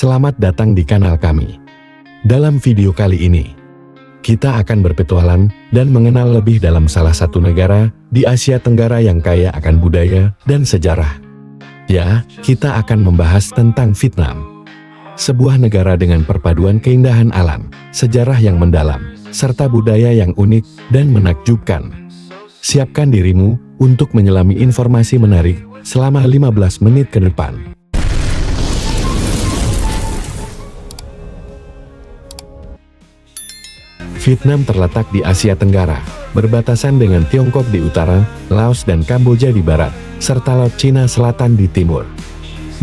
Selamat datang di kanal kami. Dalam video kali ini, kita akan berpetualang dan mengenal lebih dalam salah satu negara di Asia Tenggara yang kaya akan budaya dan sejarah. Ya, kita akan membahas tentang Vietnam. Sebuah negara dengan perpaduan keindahan alam, sejarah yang mendalam, serta budaya yang unik dan menakjubkan. Siapkan dirimu untuk menyelami informasi menarik selama 15 menit ke depan. Vietnam terletak di Asia Tenggara, berbatasan dengan Tiongkok di utara, Laos dan Kamboja di barat, serta Laut Cina Selatan di timur.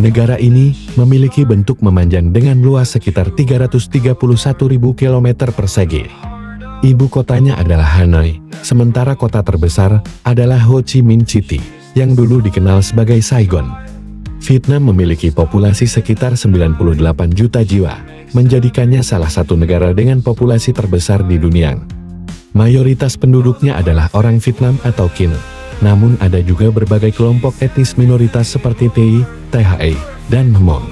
Negara ini memiliki bentuk memanjang dengan luas sekitar 331.000 km persegi. Ibu kotanya adalah Hanoi, sementara kota terbesar adalah Ho Chi Minh City, yang dulu dikenal sebagai Saigon. Vietnam memiliki populasi sekitar 98 juta jiwa, menjadikannya salah satu negara dengan populasi terbesar di dunia. Mayoritas penduduknya adalah orang Vietnam atau Kinh, namun ada juga berbagai kelompok etnis minoritas seperti Tay, Thai, dan Hmong.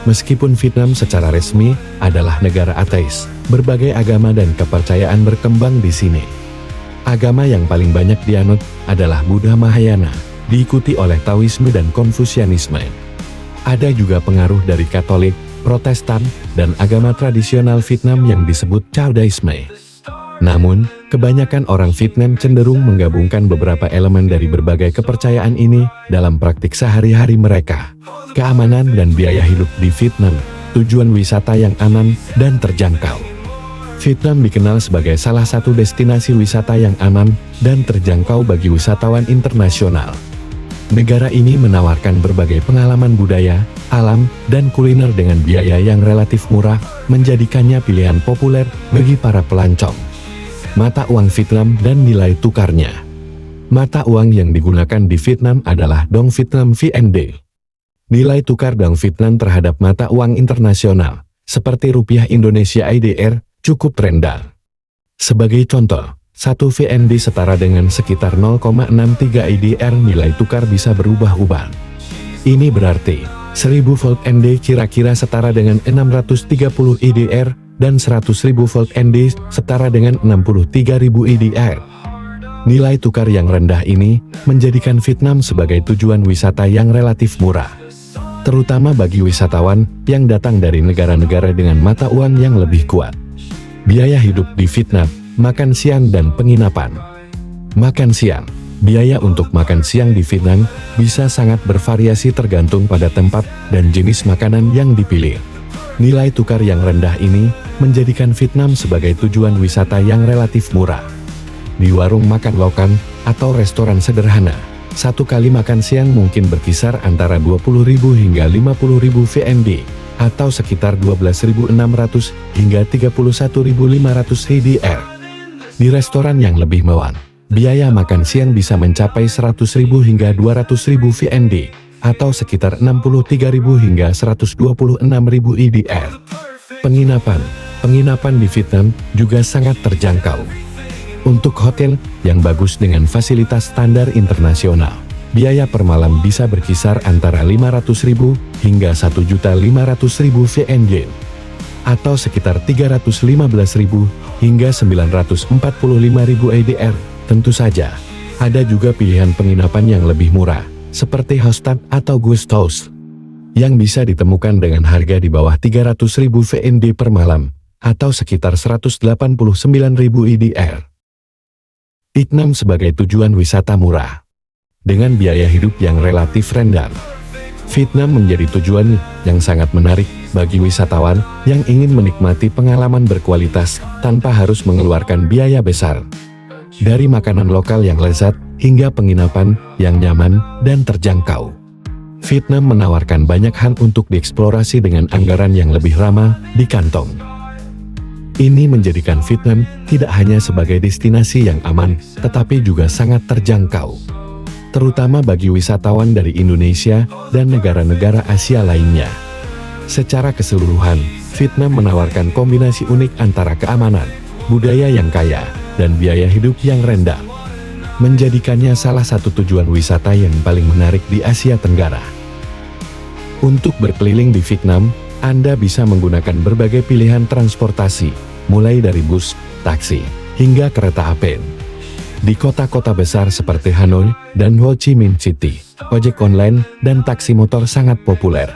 Meskipun Vietnam secara resmi adalah negara ateis, berbagai agama dan kepercayaan berkembang di sini. Agama yang paling banyak dianut adalah Buddha Mahayana, diikuti oleh Taoisme dan Konfusianisme. Ada juga pengaruh dari Katolik, Protestan, dan agama tradisional Vietnam yang disebut Chao Daisme. Namun, kebanyakan orang Vietnam cenderung menggabungkan beberapa elemen dari berbagai kepercayaan ini dalam praktik sehari-hari mereka. Keamanan dan biaya hidup di Vietnam, tujuan wisata yang aman dan terjangkau. Vietnam dikenal sebagai salah satu destinasi wisata yang aman dan terjangkau bagi wisatawan internasional. Negara ini menawarkan berbagai pengalaman budaya, alam, dan kuliner dengan biaya yang relatif murah, menjadikannya pilihan populer bagi para pelancong. Mata uang Vietnam dan nilai tukarnya. Mata uang yang digunakan di Vietnam adalah Dong Vietnam VND. Nilai tukar Dong Vietnam terhadap mata uang internasional, seperti rupiah Indonesia IDR, cukup rendah. Sebagai contoh, 1 VND setara dengan sekitar 0,63 IDR. Nilai tukar bisa berubah-ubah. Ini berarti 1000 volt ND kira-kira setara dengan 630 IDR dan 100.000 volt ND setara dengan 63.000 IDR. Nilai tukar yang rendah ini menjadikan Vietnam sebagai tujuan wisata yang relatif murah, terutama bagi wisatawan yang datang dari negara-negara dengan mata uang yang lebih kuat. Biaya hidup di Vietnam, makan siang dan penginapan. Makan siang. Biaya untuk makan siang di Vietnam bisa sangat bervariasi tergantung pada tempat dan jenis makanan yang dipilih. Nilai tukar yang rendah ini menjadikan Vietnam sebagai tujuan wisata yang relatif murah. Di warung makan lokal atau restoran sederhana, satu kali makan siang mungkin berkisar antara 20.000 hingga 50.000 VND, atau sekitar 12.600 hingga 31.500 IDR. Di restoran yang lebih mewah, biaya makan siang bisa mencapai 100.000 hingga 200.000 VND, atau sekitar 63.000 hingga 126.000 IDR. Penginapan di Vietnam juga sangat terjangkau. Untuk hotel yang bagus dengan fasilitas standar internasional, biaya per malam bisa berkisar antara 500.000 hingga 1.500.000 VND, atau sekitar 315.000 hingga 945.000 IDR. Tentu saja, ada juga pilihan penginapan yang lebih murah, seperti hostel atau guest house, yang bisa ditemukan dengan harga di bawah 300.000 VND per malam, atau sekitar 189.000 IDR. Vietnam sebagai tujuan wisata murah, dengan biaya hidup yang relatif rendah, Vietnam menjadi tujuan yang sangat menarik bagi wisatawan yang ingin menikmati pengalaman berkualitas tanpa harus mengeluarkan biaya besar. Dari makanan lokal yang lezat hingga penginapan yang nyaman dan terjangkau, Vietnam menawarkan banyak hal untuk dieksplorasi dengan anggaran yang lebih ramah di kantong. Ini menjadikan Vietnam tidak hanya sebagai destinasi yang aman, tetapi juga sangat terjangkau, terutama bagi wisatawan dari Indonesia dan negara-negara Asia lainnya. Secara keseluruhan, Vietnam menawarkan kombinasi unik antara keamanan, budaya yang kaya, dan biaya hidup yang rendah, menjadikannya salah satu tujuan wisata yang paling menarik di Asia Tenggara. Untuk berkeliling di Vietnam, Anda bisa menggunakan berbagai pilihan transportasi, mulai dari bus, taksi, hingga kereta api. Di kota-kota besar seperti Hanoi dan Ho Chi Minh City, ojek online dan taksi motor sangat populer.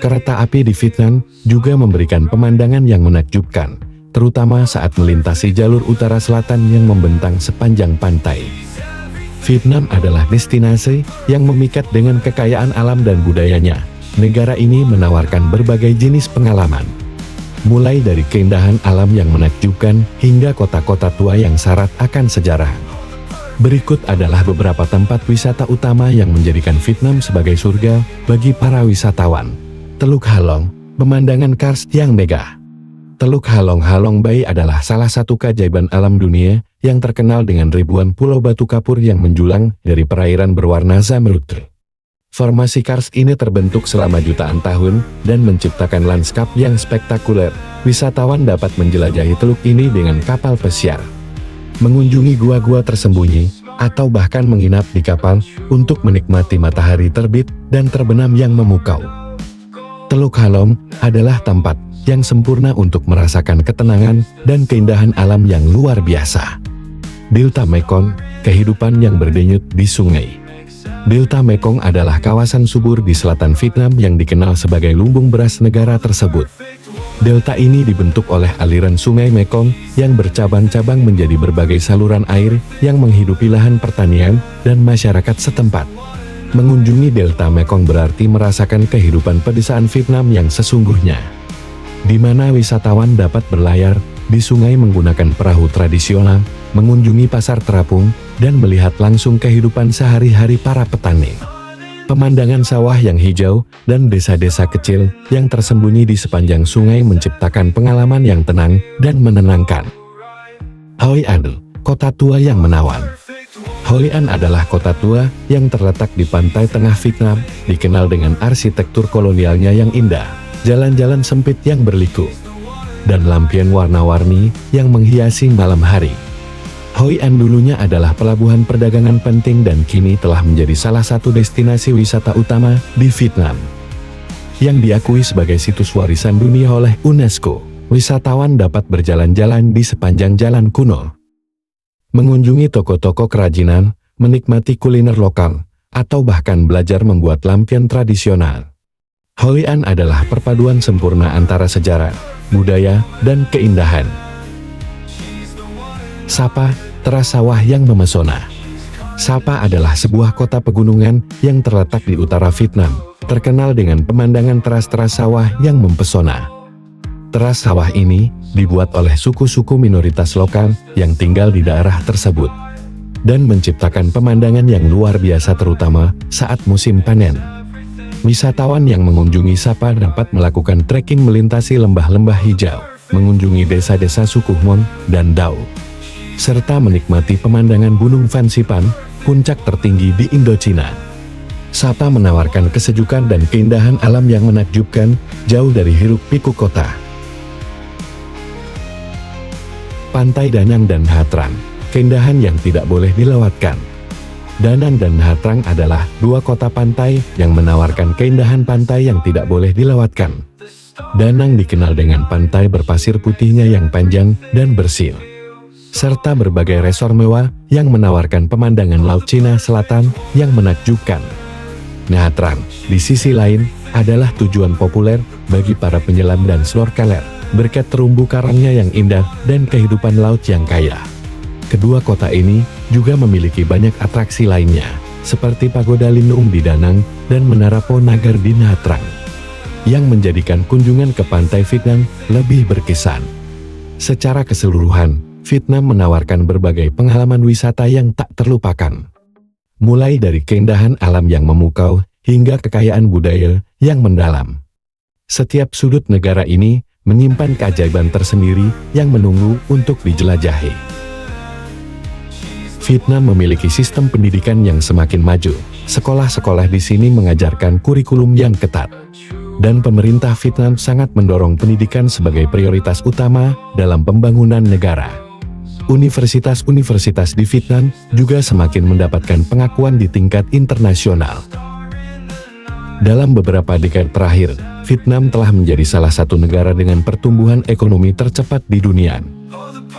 Kereta api di Vietnam juga memberikan pemandangan yang menakjubkan, terutama saat melintasi jalur utara selatan yang membentang sepanjang pantai. Vietnam adalah destinasi yang memikat dengan kekayaan alam dan budayanya. Negara ini menawarkan berbagai jenis pengalaman, mulai dari keindahan alam yang menakjubkan hingga kota-kota tua yang syarat akan sejarah. Berikut adalah beberapa tempat wisata utama yang menjadikan Vietnam sebagai surga bagi para wisatawan. Teluk Halong, pemandangan karst yang megah. Teluk Halong Bay adalah salah satu keajaiban alam dunia yang terkenal dengan ribuan pulau batu kapur yang menjulang dari perairan berwarna zamrud. Formasi karst ini terbentuk selama jutaan tahun dan menciptakan lanskap yang spektakuler. Wisatawan dapat menjelajahi teluk ini dengan kapal pesiar, mengunjungi gua-gua tersembunyi, atau bahkan menginap di kapal untuk menikmati matahari terbit dan terbenam yang memukau. Teluk Halong adalah tempat yang sempurna untuk merasakan ketenangan dan keindahan alam yang luar biasa. Delta Mekong, kehidupan yang berdenyut di sungai. Delta Mekong adalah kawasan subur di selatan Vietnam yang dikenal sebagai lumbung beras negara tersebut. Delta ini dibentuk oleh aliran sungai Mekong yang bercabang-cabang menjadi berbagai saluran air yang menghidupi lahan pertanian dan masyarakat setempat. Mengunjungi Delta Mekong berarti merasakan kehidupan pedesaan Vietnam yang sesungguhnya, di mana wisatawan dapat berlayar di sungai menggunakan perahu tradisional, mengunjungi pasar terapung, dan melihat langsung kehidupan sehari-hari para petani. Pemandangan sawah yang hijau dan desa-desa kecil yang tersembunyi di sepanjang sungai menciptakan pengalaman yang tenang dan menenangkan. Hoi An, kota tua yang menawan. Hoi An adalah kota tua yang terletak di pantai tengah Vietnam, dikenal dengan arsitektur kolonialnya yang indah, jalan-jalan sempit yang berliku, dan lampion warna-warni yang menghiasi malam hari. Hoi An dulunya adalah pelabuhan perdagangan penting dan kini telah menjadi salah satu destinasi wisata utama di Vietnam, yang diakui sebagai situs warisan dunia oleh UNESCO. Wisatawan dapat berjalan-jalan di sepanjang jalan kuno, mengunjungi toko-toko kerajinan, menikmati kuliner lokal, atau bahkan belajar membuat lampion tradisional. Hoi An adalah perpaduan sempurna antara sejarah, budaya, dan keindahan. Sapa, teras sawah yang memesona. Sapa adalah sebuah kota pegunungan yang terletak di utara Vietnam, terkenal dengan pemandangan teras-teras sawah yang mempesona. Teras sawah ini dibuat oleh suku-suku minoritas lokal yang tinggal di daerah tersebut, dan menciptakan pemandangan yang luar biasa terutama saat musim panen. Wisatawan yang mengunjungi Sapa dapat melakukan trekking melintasi lembah-lembah hijau, mengunjungi desa-desa suku Hmong dan Dao, serta menikmati pemandangan Gunung Phan Xipang, puncak tertinggi di Indochina. Sapa menawarkan kesejukan dan keindahan alam yang menakjubkan, jauh dari hiruk-pikuk kota. Pantai Danang dan Ha Trang, keindahan yang tidak boleh dilewatkan. Danang dan Ha Trang adalah dua kota pantai yang menawarkan keindahan pantai yang tidak boleh dilewatkan. Danang dikenal dengan pantai berpasir putihnya yang panjang dan bersih, serta berbagai resor mewah yang menawarkan pemandangan Laut Cina Selatan yang menakjubkan. Nha Trang, di sisi lain, adalah tujuan populer bagi para penyelam dan snorkeler, berkat terumbu karangnya yang indah dan kehidupan laut yang kaya. Kedua kota ini juga memiliki banyak atraksi lainnya, seperti Pagoda Lindung di Danang dan Menara Po Nagar di Nha Trang, yang menjadikan kunjungan ke pantai Vietnam lebih berkesan. Secara keseluruhan, Vietnam menawarkan berbagai pengalaman wisata yang tak terlupakan. Mulai dari keindahan alam yang memukau, hingga kekayaan budaya yang mendalam. Setiap sudut negara ini menyimpan keajaiban tersendiri yang menunggu untuk dijelajahi. Vietnam memiliki sistem pendidikan yang semakin maju. Sekolah-sekolah di sini mengajarkan kurikulum yang ketat, dan pemerintah Vietnam sangat mendorong pendidikan sebagai prioritas utama dalam pembangunan negara. Universitas-universitas di Vietnam juga semakin mendapatkan pengakuan di tingkat internasional. Dalam beberapa dekade terakhir, Vietnam telah menjadi salah satu negara dengan pertumbuhan ekonomi tercepat di dunia.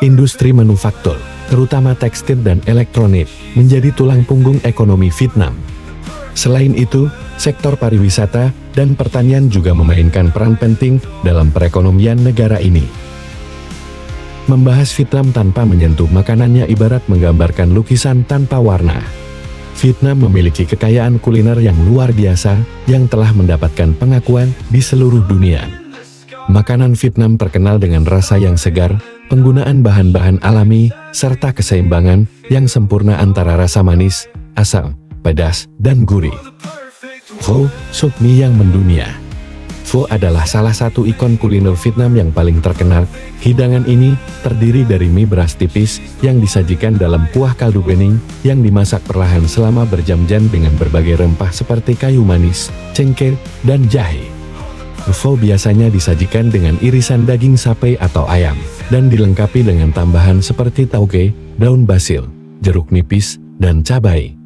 Industri manufaktur, terutama tekstil dan elektronik, menjadi tulang punggung ekonomi Vietnam. Selain itu, sektor pariwisata dan pertanian juga memainkan peran penting dalam perekonomian negara ini. Membahas Vietnam tanpa menyentuh makanannya ibarat menggambarkan lukisan tanpa warna. Vietnam memiliki kekayaan kuliner yang luar biasa, yang telah mendapatkan pengakuan di seluruh dunia. Makanan Vietnam terkenal dengan rasa yang segar, penggunaan bahan-bahan alami, serta keseimbangan yang sempurna antara rasa manis, asam, pedas, dan gurih. Pho, sup mie yang mendunia. Pho adalah salah satu ikon kuliner Vietnam yang paling terkenal. Hidangan ini terdiri dari mie beras tipis yang disajikan dalam kuah kaldu bening yang dimasak perlahan selama berjam-jam dengan berbagai rempah seperti kayu manis, cengkeh, dan jahe. Pho biasanya disajikan dengan irisan daging sapi atau ayam, dan dilengkapi dengan tambahan seperti tauge, daun basil, jeruk nipis, dan cabai.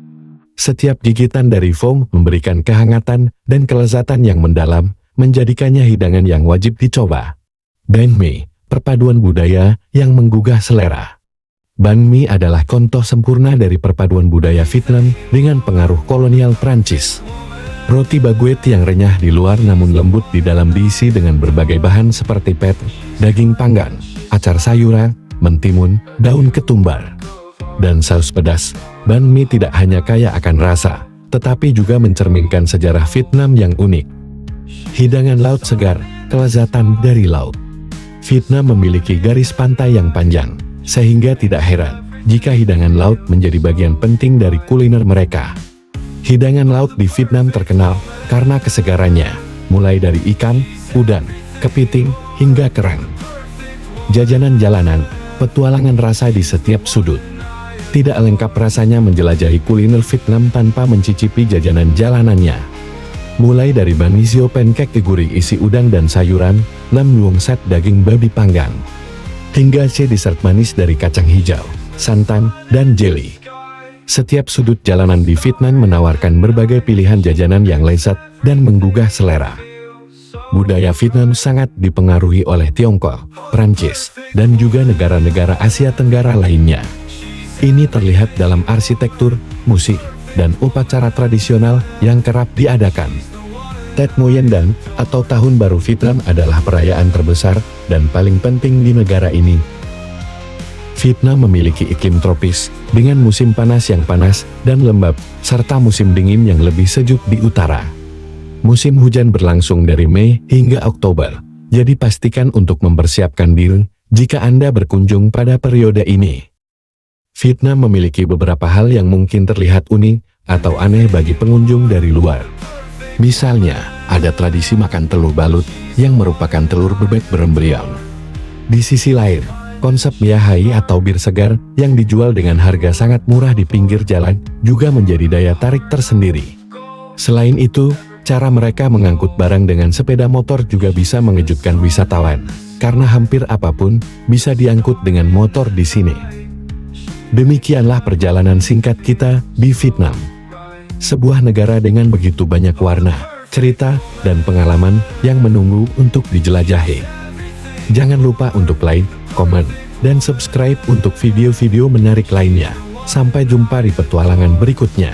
Setiap gigitan dari pho memberikan kehangatan dan kelezatan yang mendalam, menjadikannya hidangan yang wajib dicoba. Banh mi, perpaduan budaya yang menggugah selera. Banh mi adalah contoh sempurna dari perpaduan budaya Vietnam dengan pengaruh kolonial Prancis. Roti baguette yang renyah di luar namun lembut di dalam diisi dengan berbagai bahan seperti pet, daging panggang, acar sayuran, mentimun, daun ketumbar, dan saus pedas. Banh mi tidak hanya kaya akan rasa, tetapi juga mencerminkan sejarah Vietnam yang unik. Hidangan laut segar, kelezatan dari laut. Vietnam memiliki garis pantai yang panjang, sehingga tidak heran jika hidangan laut menjadi bagian penting dari kuliner mereka. Hidangan laut di Vietnam terkenal karena kesegarannya, mulai dari ikan, udang, kepiting, hingga kerang. Jajanan jalanan, petualangan rasa di setiap sudut. Tidak lengkap rasanya menjelajahi kuliner Vietnam tanpa mencicipi jajanan jalanannya. Mulai dari banh mi sio pancake gurih isi udang dan sayuran, nam luong set daging babi panggang, hingga C dessert manis dari kacang hijau, santan, dan jelly. Setiap sudut jalanan di Vietnam menawarkan berbagai pilihan jajanan yang lezat dan menggugah selera. Budaya Vietnam sangat dipengaruhi oleh Tiongkok, Prancis, dan juga negara-negara Asia Tenggara lainnya. Ini terlihat dalam arsitektur, musik, dan upacara tradisional yang kerap diadakan. Tet Nguyen Dan, atau Tahun Baru Vietnam adalah perayaan terbesar dan paling penting di negara ini. Vietnam memiliki iklim tropis, dengan musim panas yang panas dan lembab, serta musim dingin yang lebih sejuk di utara. Musim hujan berlangsung dari Mei hingga Oktober, jadi pastikan untuk mempersiapkan diri jika Anda berkunjung pada periode ini. Vietnam memiliki beberapa hal yang mungkin terlihat unik atau aneh bagi pengunjung dari luar. Misalnya, ada tradisi makan telur balut yang merupakan telur bebek berembrion. Di sisi lain, konsep mie hai atau bir segar yang dijual dengan harga sangat murah di pinggir jalan juga menjadi daya tarik tersendiri. Selain itu, cara mereka mengangkut barang dengan sepeda motor juga bisa mengejutkan wisatawan, karena hampir apapun bisa diangkut dengan motor di sini. Demikianlah perjalanan singkat kita di Vietnam. Sebuah negara dengan begitu banyak warna, cerita, dan pengalaman yang menunggu untuk dijelajahi. Jangan lupa untuk like, komen, dan subscribe untuk video-video menarik lainnya. Sampai jumpa di petualangan berikutnya.